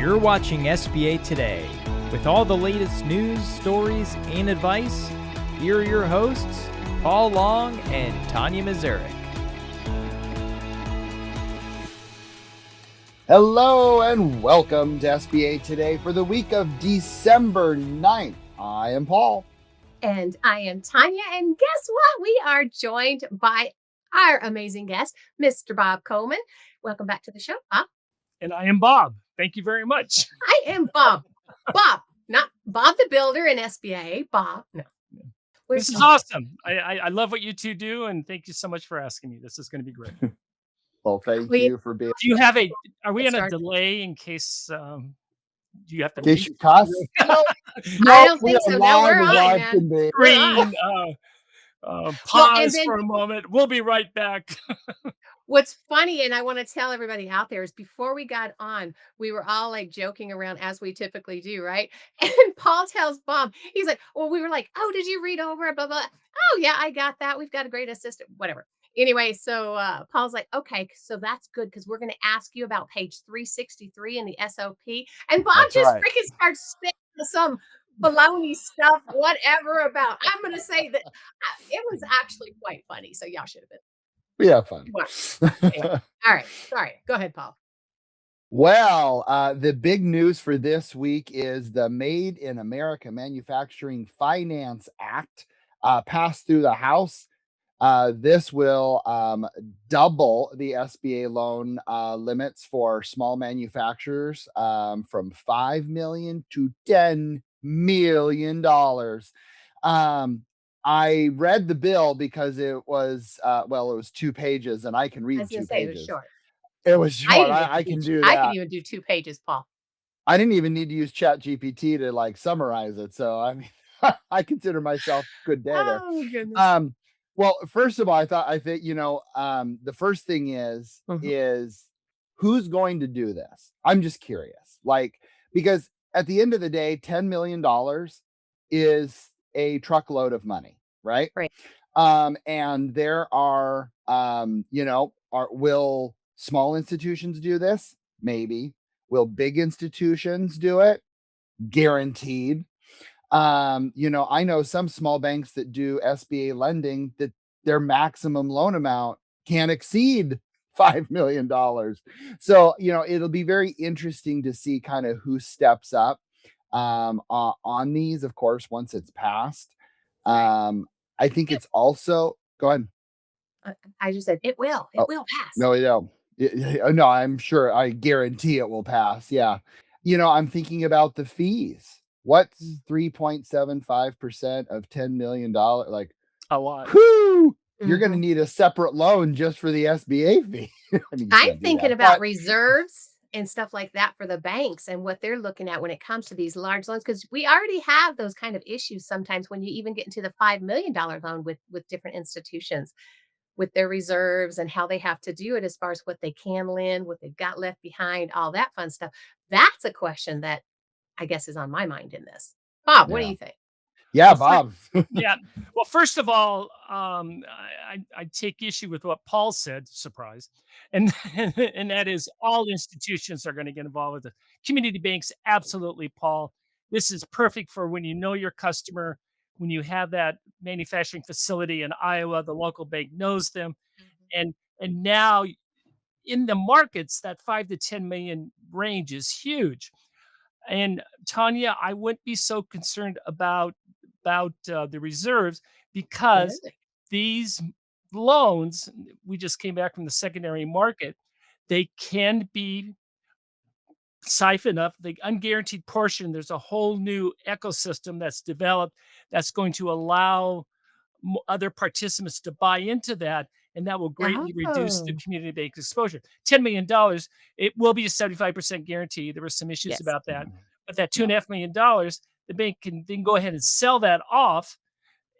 You're watching SBA Today. With all the latest news, stories, and advice, here are your hosts, Paul Long and Tonya Mazurek. Hello and welcome to SBA Today for the week of December 9th. I am Paul. And I am Tonya. And guess what? We are joined by our amazing guest, Mr. Bob Coleman. Welcome back to the show, Bob. And I am Bob. Thank you very much. I am Bob. Bob, not Bob the Builder in SBA. Bob. No. This is awesome. I love what you two do, and thank you so much for asking me. This is going to be great. Well, thank you for being. Do you have are we in a delay in case, do you have to? In case you cuss? No, I don't think so. No, we're on now. Pause for a moment. We'll be right back. What's funny, and I want to tell everybody out there, is before we got on, we were all like joking around as we typically do, right? And Paul tells Bob, he's like, well, we were like, oh, did you read over it? Blah, blah. Oh, yeah, I got that. We've got a great assistant, whatever. Anyway, so Paul's like, okay, so that's good because we're going to ask you about page 363 in the SOP. And Bob freaking starts spitting some baloney stuff, whatever about. I'm going to say that it was actually quite funny. So y'all should have been. We have fun. Anyway. All right. Sorry. Go ahead, Paul. Well, the big news for this week is the Made in America Manufacturing Finance Act passed through the House. This will double the SBA loan limits for small manufacturers from $5 million to $10 million. I read the bill because it was it was 2 pages, and I can read 2 pages. It was short. It was short. I can do that. I can even do 2 pages, Paul. I didn't even need to use ChatGPT to like summarize it. So I mean, I consider myself good day there. Oh goodness. Well, first of all, I think the first thing is who's going to do this? I'm just curious, because at the end of the day, $10 million is a truckload of money, right? Right. And there are, will small institutions do this? Maybe. Will big institutions do it? Guaranteed. I know some small banks that do SBA lending that their maximum loan amount can't exceed $5 million. So, it'll be very interesting to see kind of who steps up on these, of course, once it's passed. I think it's also, go ahead. I just said it will pass. No, I'm sure. I guarantee it will pass. Yeah. I'm thinking about the fees. What's 3.75% of $10 million? Like a lot. Whoo! You're going to need a separate loan just for the SBA fee. I'm thinking about reserves and stuff like that for the banks and what they're looking at when it comes to these large loans, because we already have those kind of issues sometimes when you even get into the $5 million loan with different institutions with their reserves and how they have to do it as far as what they can lend, what they've got left behind, all that fun stuff. That's a question that I guess is on my mind in this. Bob, what do you think? Yeah, Bob. Yeah. Well, first of all, I take issue with what Paul said, surprise. And that is all institutions are going to get involved with it. Community banks, absolutely, Paul. This is perfect for when you know your customer, when you have that manufacturing facility in Iowa, the local bank knows them. And now in the markets, that 5 to 10 million range is huge. And Tonya, I wouldn't be so concerned about the reserves because these loans, we just came back from the secondary market, they can be siphoned up. The unguaranteed portion, there's a whole new ecosystem that's developed that's going to allow other participants to buy into that, and that will greatly reduce the community bank exposure. $10 million, it will be a 75% guarantee. There were some issues about that. But that $2.5 million, the bank can then go ahead and sell that off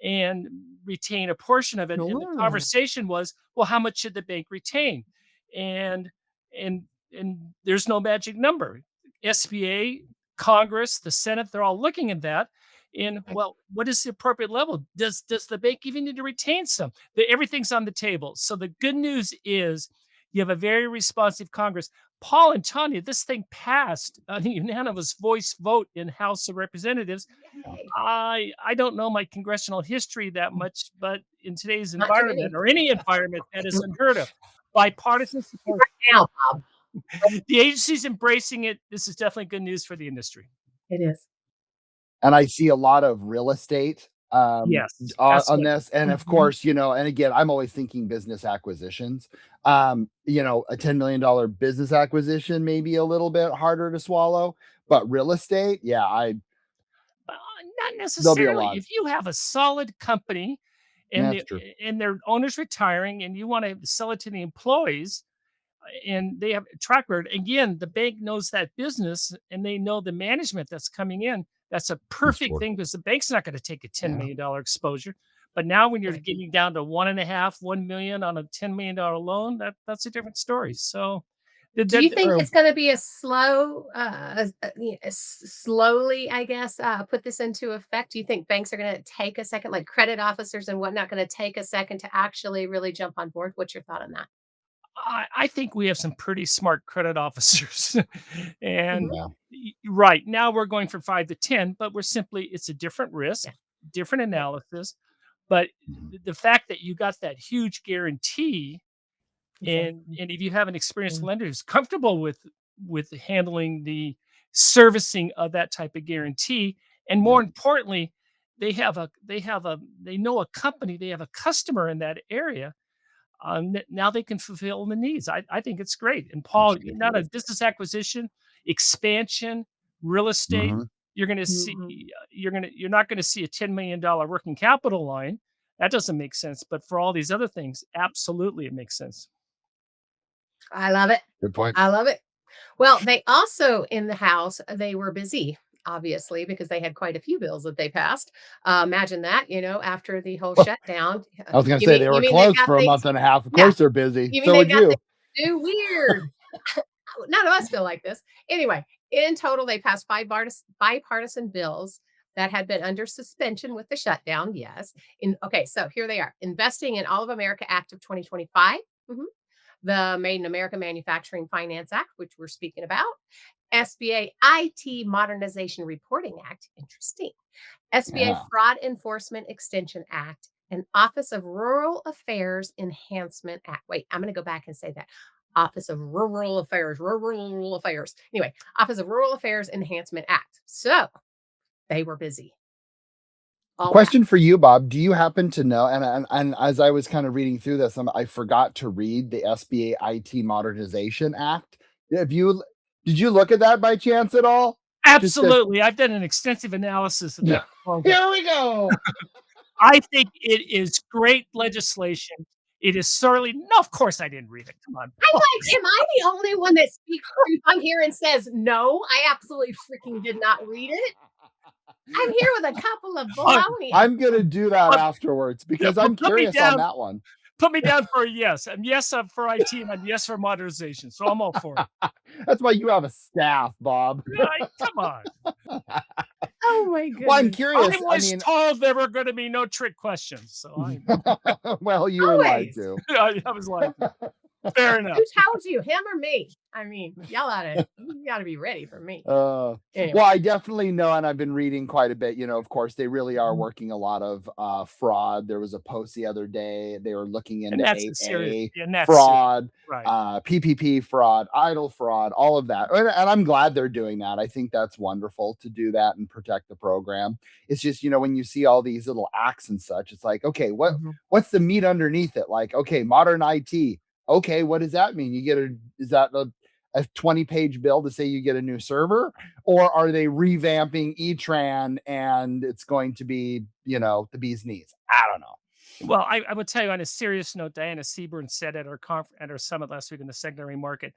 and retain a portion of it. And the conversation was, well, how much should the bank retain? And there's no magic number. SBA, Congress, the Senate, they're all looking at that. And well, what is the appropriate level? Does the bank even need to retain some? Everything's on the table. So the good news is You have a very responsive Congress. Paul and Tanya, this thing passed on a unanimous voice vote in House of Representatives. Yay. I don't know my congressional history that much, but in today's Not too environment many. or any environment, that is unheard of. Bipartisan support. Now, Bob. The agency's embracing it. This is definitely good news for the industry. It is. And I see a lot of real estate Yes, on absolutely. this. And of Mhm. course, and again, I'm always thinking business acquisitions. A $10 million business acquisition may be a little bit harder to swallow, but real estate, yeah, Uh, Not there'll be a necessarily. lot. If you have a solid company and That's the true. and their owner's retiring and you want to sell it to the employees and they have a track record, again, the bank knows that business and they know the management that's coming in. That's a perfect Sure. thing because the bank's not going to take a $10 Yeah. million exposure. But now when you're Right. getting down to 1.5, 1 million on a $10 million loan, that's a different story. So Do you think or it's gonna be a slow, slowly, I guess, put this into effect? Do you think banks are gonna take a second, like credit officers and whatnot, gonna take a second to actually really jump on board? What's your thought on that? I think we have some pretty smart credit officers. And Mhm. Yeah. right now we're going from 5 to 10, but it's a different risk, Yeah, different yeah, analysis. But Mhm. the fact that you got that huge guarantee, exactly. and if you have an experienced Yeah, lender who's comfortable with handling the servicing of that type of guarantee, and Yeah. more importantly, they know a company, they have a customer in that area, now they can fulfill the needs. I think it's great. And Paul, That's good. not a business acquisition, expansion, real estate. Mhm. You're going to see. mhm. You're not going to see a $10 million working capital line. That doesn't make sense. But for all these other things, absolutely, it makes sense. I love it. Good point. I love it. Well, they also in the House, they were busy, obviously, because they had quite a few bills that they passed. Imagine that, after the whole shutdown. I was gonna You say mean they you were mean they've closed got for a things? month and a half. Of Yeah. course they're busy. You mean So they've would got things you. to do? Weird. None of us feel like this. Anyway, in total, they passed bipartisan bills that had been under suspension with the shutdown. Yes. Okay, so here they are: Investing in All of America Act of 2025, mhm, the Made in America Manufacturing Finance Act, which we're speaking about, SBA IT Modernization Reporting Act. Interesting. SBA Yeah. Fraud Enforcement Extension Act, and Office of Rural Affairs Enhancement Act. Wait, I'm going to go back and say that. Office of Rural Affairs, Rural Affairs. Anyway, Office of Rural Affairs Enhancement Act. So they were busy. All that. Question for you, Bob. Do you happen to know? And as I was kind of reading through this, I forgot to read the SBA IT Modernization Act. Have you? Did you look at that by chance at all? Just as Absolutely, I've done an extensive analysis of yeah. that program. Here we go. I think it is great legislation. It is sorely no. Of course, I didn't read it. Come on, I'm Paul. like, am I the only one that speaks truth on here and says, no, I absolutely freaking did not read it? I'm here with a couple of Uh, baloney. I'm gonna do that but, afterwards because but I'm curious on that one. put me down for a yes. I'm yes up for IT, and I'm yes for modernization. So I'm all for it. That's why you have a staff, Bob. Come on. Oh my Well, I'm goodness. curious. I was told there were going to be no trick questions, so Well, you were lied Always. to. I was like, fair enough. Who told you, him or me? I mean, you gotta be ready for me. Anyway. Well, I definitely know, and I've been reading quite a bit. Of course, they really are Mhm. working a lot of fraud. There was a post the other day. They were looking And into that's a serious, AA and that's serious, fraud, right? PPP fraud, idle fraud, all of that. And I'm glad they're doing that. I think that's wonderful to do that and protect the program. It's just, when you see all these little acts and such, it's like, okay, Mhm. what's the meat underneath it? Like, okay, modern IT. Okay, what does that mean? Is that a 20-page bill to say you get a new server, or are they revamping ETRAN and it's going to be, the bee's knees? I don't know. Well, I would tell you on a serious note, Diana Seaborn said at our summit last week in the secondary market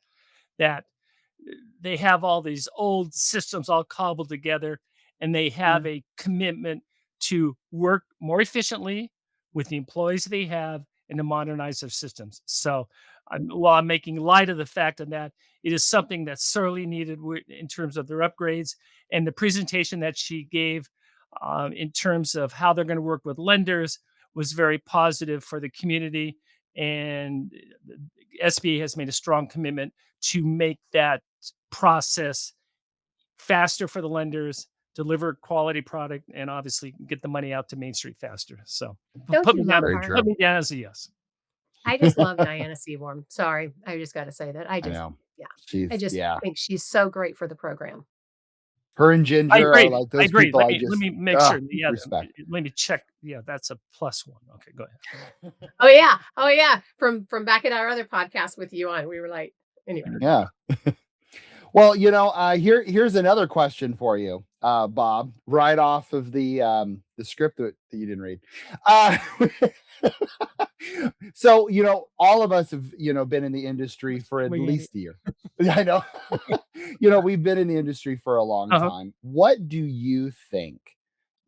that they have all these old systems all cobbled together, and they have Mm. a commitment to work more efficiently with the employees they have and to modernize their systems. So, while I'm making light of the fact of that, it is something that's sorely needed in terms of their upgrades. And the presentation that she gave in terms of how they're going to work with lenders was very positive for the community And the SBA has made a strong commitment to make that process faster for the lenders, deliver quality product, and obviously get the money out to Main Street faster. So Don't put you me down, love Very her? true. put me down as a yes. I just love Diana Seaborn. Sorry, I just got to say that. I know. Yeah, I She's just think she's so great for the program. her and I Ginger are agree. like I those agree. people Let I me let just me make sure. Yeah, respect. let me check. Yeah, that's a plus one. Okay, go ahead. Oh yeah. From back in our other podcast with you on, we were like, anyway. Yeah. Well, here's another question for you, Bob, right off of the script that you didn't read. Uh, so, all of us have, been in the industry for at Swinging it. least a year. I know. We've been in the industry for a long Uh-huh. time. What do you think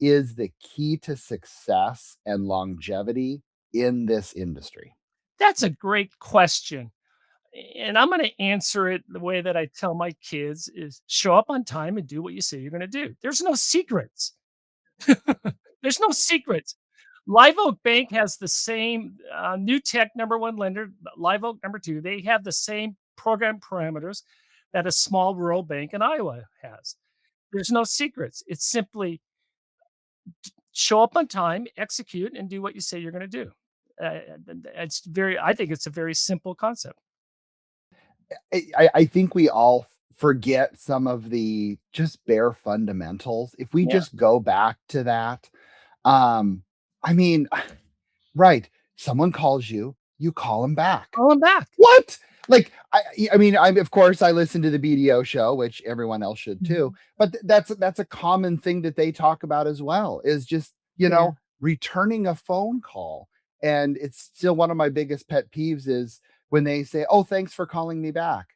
is the key to success and longevity in this industry? That's a great question. And I'm going to answer it the way that I tell my kids is show up on time and do what you say you're going to do. There's no secrets. There's no secrets. Live Oak Bank has the same new tech number one lender, Live Oak number two. They have the same program parameters that a small rural bank in Iowa has. There's no secrets. It's simply show up on time, execute, and do what you say you're going to do. I think it's a very simple concept. I think we all forget some of the just bare fundamentals. If we Yeah. just go back to that, I mean, right. Someone calls you, you call them back. Call them back. What? Like, I mean, of course I listen to the BDO show, which everyone else should too, but that's a common thing that they talk about as well, is just, Yeah. returning a phone call. And it's still one of my biggest pet peeves is when they say, "Oh, thanks for calling me back."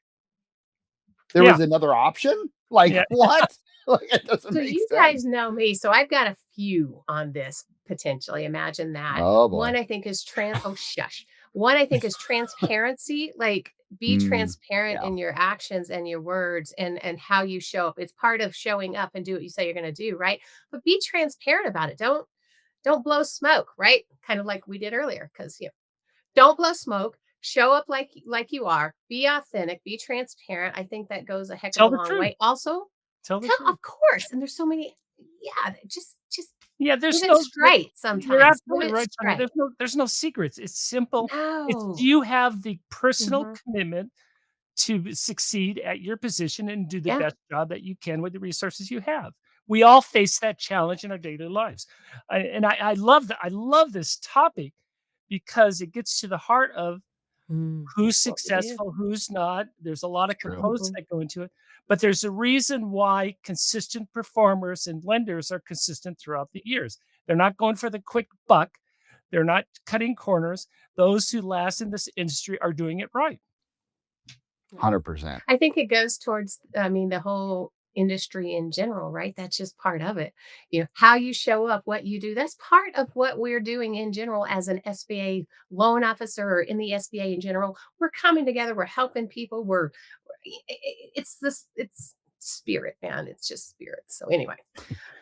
There Yeah. was another option? Like, Yeah. what? Like, it doesn't So make you sense. guys know me, so I've got a few on this potentially. Imagine that. Oh, boy. One I think is One I think is transparency. Like be transparent yeah. in your actions and your words and how you show up. It's part of showing up and do what you say you're going to do, right? But be transparent about it. Don't blow smoke, right? Kind of like we did earlier, because don't blow smoke. Show up like you are. Be authentic. Be transparent. I think that goes a heck of Tell a the long truth. way. Also, Tell the truth. of course. And there's so many. Yeah, just Yeah, give there's it no straight you're sometimes. Give absolutely it right, Tonya. straight. There's no secrets. It's simple. It's do No. you have the personal Mhm. commitment to succeed at your position and do the Yeah. best job that you can with the resources you have? We all face that challenge in our daily lives. I love that. I love this topic because it gets to the heart of who's That's what we do. successful, who's not. There's a lot of True. components Mhm. that go into it, but there's a reason why consistent performers and lenders are consistent throughout the years. They're not going for the quick buck. They're not cutting corners. Those who last in this industry are doing it right. 100%. I think it goes towards, I mean, the whole industry in general, right? That's just part of it. How you show up, what you do, that's part of what we're doing in general as an SBA loan officer or in the SBA in general. We're coming together, we're helping people, it's spirit, man. It's just spirit. So anyway.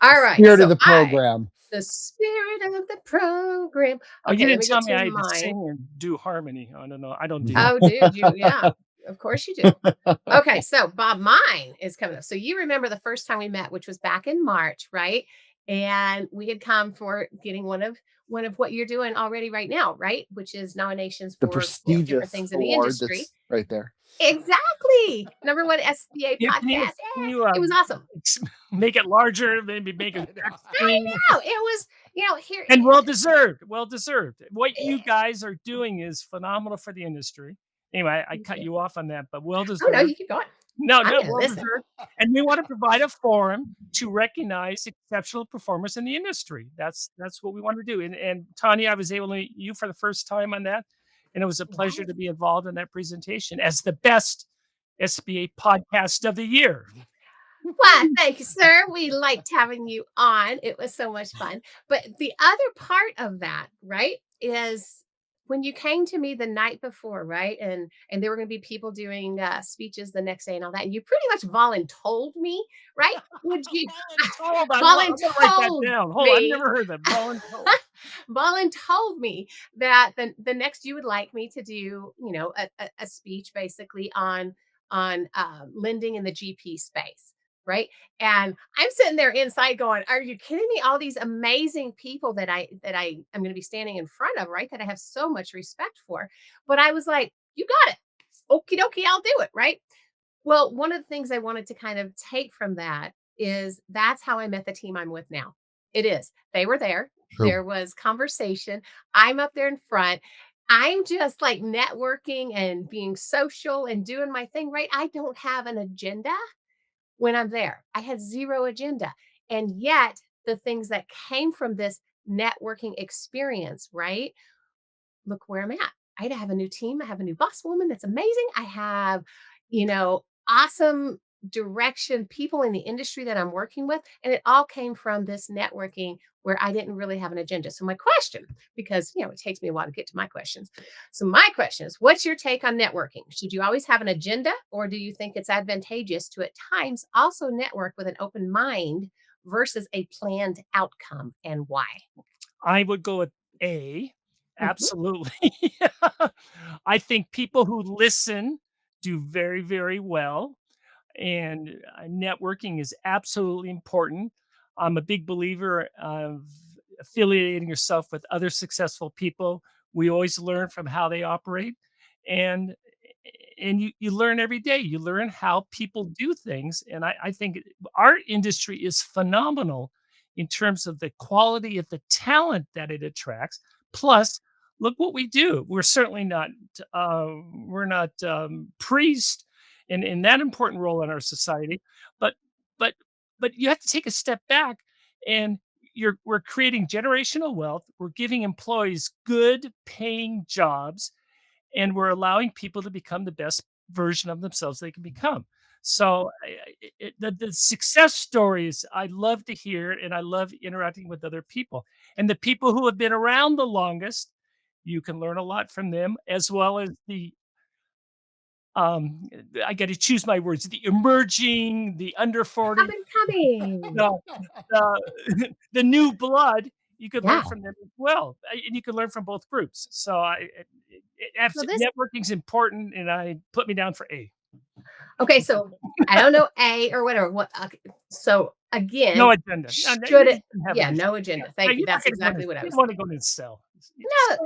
All right. Spirit of So the program. the spirit of the program. Oh, you Okay, let didn't me get tell me to I had to mine. sing and do harmony. I don't know. I don't do Yeah. that. Oh, dude, yeah, of course you do. Okay, so Bob, mine is coming up. So you remember the first time we met, which was back in March, right? And we had come for getting one of what you're doing already right now, right? Which is nominations The for different prestigious things in the award industry. that's right there. Exactly. Number one SBA Yeah, podcast. can Yeah, you it was awesome. make it larger, maybe make it I know. It was, here. and well deserved. Well deserved. What you guys are doing is phenomenal for the industry. Anyway, I Thank cut you. you off on that, but well Oh no, deserved. you keep going. No, I'm no, gonna well listen. deserved. And we want to provide a forum to recognize exceptional performers in the industry. That's what we want to do. And Tanya, I was able to meet you for the first time on that, and it was a pleasure Right. to be involved in that presentation as the best SBA podcast of the year. Well, thank you, sir. We liked having you on. It was so much fun. But the other part of that, right, is when you came to me the night before, right? And there were going to be people doing speeches the next day and all that, and you pretty much voluntold me, right? Would you Voluntold, I'm gonna write that voluntold down. Hold on, I've me? never heard that, voluntold. Voluntold me that the next you would like me to do, a speech basically on lending in the GP space, right? And I'm sitting there inside going, "Are you kidding me? All these amazing people that I am going to be standing in front of, right? That I have so much respect for." But I was like, "You got it, okie dokie, I'll do it." Right? Well, one of the things I wanted to kind of take from that is that's how I met the team I'm with now. It is. They were there. True. There was conversation. I'm up there in front. I'm just like networking and being social and doing my thing, right? I don't have an agenda when I'm there. I had zero agenda. And yet, the things that came from this networking experience, right? Look where I'm at. I have a new team. I have a new boss woman that's amazing. I have, awesome direction people in the industry that I'm working with. And it all came from this networking where I didn't really have an agenda. So, my question, because, it takes me a while to get to my questions. So, my question is, what's your take on networking? Should you always have an agenda, or do you think it's advantageous to at times also network with an open mind versus a planned outcome, and why? I would go with A, Mhm. absolutely. I think people who listen do very, very well, and networking is absolutely important. I'm a big believer of affiliating yourself with other successful people. We always learn from how they operate, and you learn every day. You learn how people do things, and I think our industry is phenomenal in terms of the quality of the talent that it attracts. Plus, look what we do. We're certainly not we're not priests in that important role in our society, but but but you have to take a step back, and we're creating generational wealth. We're giving employees good paying jobs, and we're allowing people to become the best version of themselves they can become. So the success stories I love to hear, and I love interacting with other people. And the people who have been around the longest, you can learn a lot from them, as well as the um, I got to choose my words. The emerging, the under Up 40, and coming. the the new blood. You could learn Yeah. from them as well, and you can learn from both groups. So So this networking is important, and I put me down for A. Okay, so I don't know A or whatever. What? Okay, so No again, agenda. No, no, should you it? can have an Yeah, agenda. no Yeah. agenda. No, Thank you. you're not That's gonna go in exactly what I you was don't wanna thinking. go in and sell. You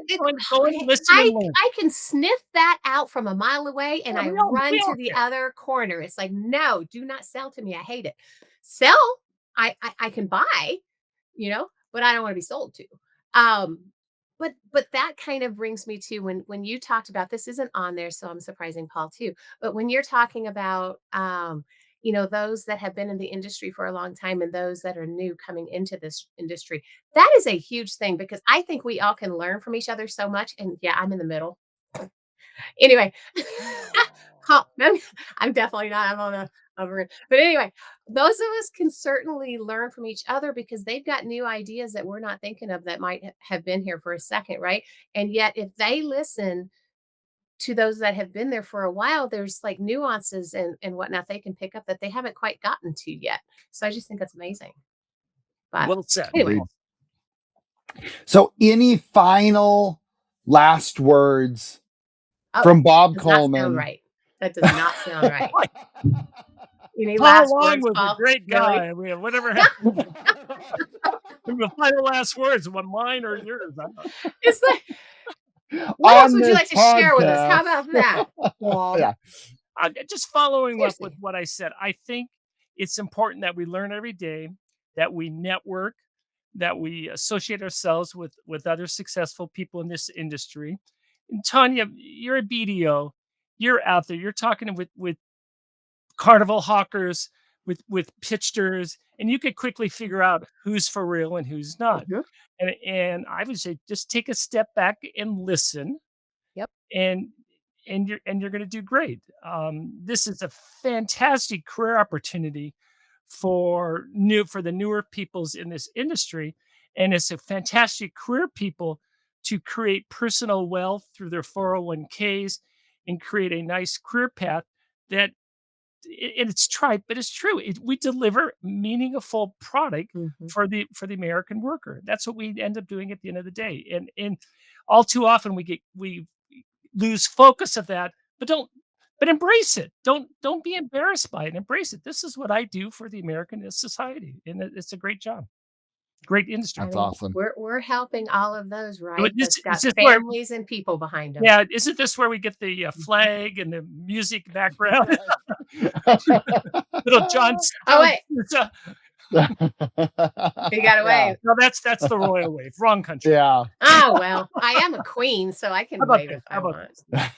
just No, go in, listen, and learn. I can sniff that out from a mile away, and Yeah, I we run to all the can. other corner. It's like, no, do not sell to me. I hate it. Sell, I can buy, but I don't want to be sold to. Um, but that kind of brings me to when you talked about this isn't on there, so I'm surprising Paul too. But when you're talking about those that have been in the industry for a long time and those that are new coming into this industry, that is a huge thing because I think we all can learn from each other so much. And yeah, I'm in the middle. Anyway, I'm definitely not. I'm on a over. But anyway, those of us can certainly learn from each other because they've got new ideas that we're not thinking of that might have been here for a second, right? And yet, if they listen to those that have been there for a while, there's like nuances and whatnot they can pick up that they haven't quite gotten to yet. So I just think that's amazing. But Well said. anyway, Agreed. So, any final last words oh, from Bob does not sound Coleman? right. That does not sound right. Any Paul last Long words, was a Paul? great Really? guy. I mean, whatever happened. The final last words, what mine or yours? I don't. It's like, what else On would you this like to share with us? How podcast. about that, Bob? Yeah. Just following up with Seriously. what I said, I think it's important that we learn every day, that we network, that we associate ourselves with other successful people in this industry. And Tanya, you're a BDO. You're out there. You're talking with carnival hawkers, with pitchers, and you could quickly figure out who's for real and who's not. Mhm. And I would say just take a step back and listen, Yep. and you're going to do great. This is a fantastic career opportunity for the newer peoples in this industry, and it's a fantastic career people to create personal wealth through their 401ks and create a nice career path that and it's tried, but it's true. We deliver meaningful product Mhm. for the American worker. That's what we end up doing at the end of the day. And all too often we lose focus of that, but don't but embrace it. Don't be embarrassed by it. Embrace it. This is what I do for the American society, and it's a great job, great industry. I That's mean, awesome. we're helping all of those, right? This That's is got this where families and people behind them. yeah, isn't this where we get the flag and the music background? Little Oh, John wait, Sousa. he got Yeah. away. No, that's the royal wave. Wrong country. Yeah. Oh, well, I am a queen, so I How can about wave this? if How I about want. this?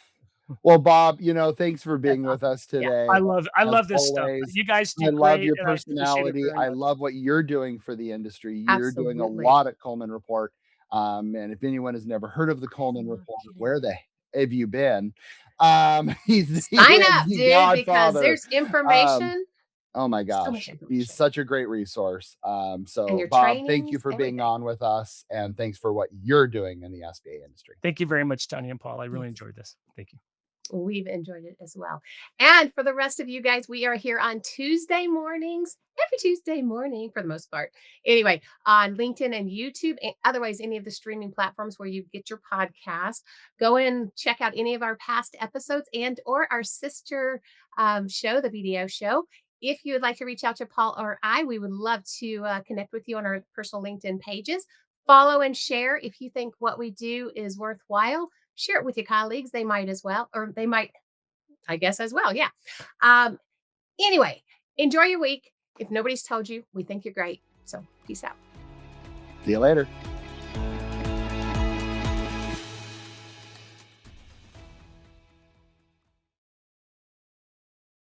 Well, Bob, thanks for That's being with awesome. us Yeah. today. I As love this stuff. always, You guys I do love great, your and I appreciate it personality. very I much. love what you're doing for the industry. You're doing a Absolutely. lot at Coleman Report. And if anyone has never heard of the Coleman love Report, getting where it. the have you been? He Sign is up, the dude, because godfather. there's Um, information, oh my so much gosh, he's information. such a great resource. And So your Bob, thank you trainings, for being everything. on with us, and thanks for what you're doing in the SBA industry. Thank you very much, Tanya and Paul. I really Yes. enjoyed this. Thank you. We've enjoyed it as well. And for the rest of you guys, we are here on Tuesday mornings, every Tuesday morning for the most part. Anyway, on LinkedIn and YouTube, and otherwise any of the streaming platforms where you get your podcast. Go and check out any of our past episodes and or our sister show, the video show. If you would like to reach out to Paul or I, we would love to connect with you on our personal LinkedIn pages. Follow and share if you think what we do is worthwhile. Share it with your colleagues. They might as well, or they might, I guess, as well. Yeah. Um, anyway, enjoy your week. If nobody's told you, we think you're great. So peace out. See you later.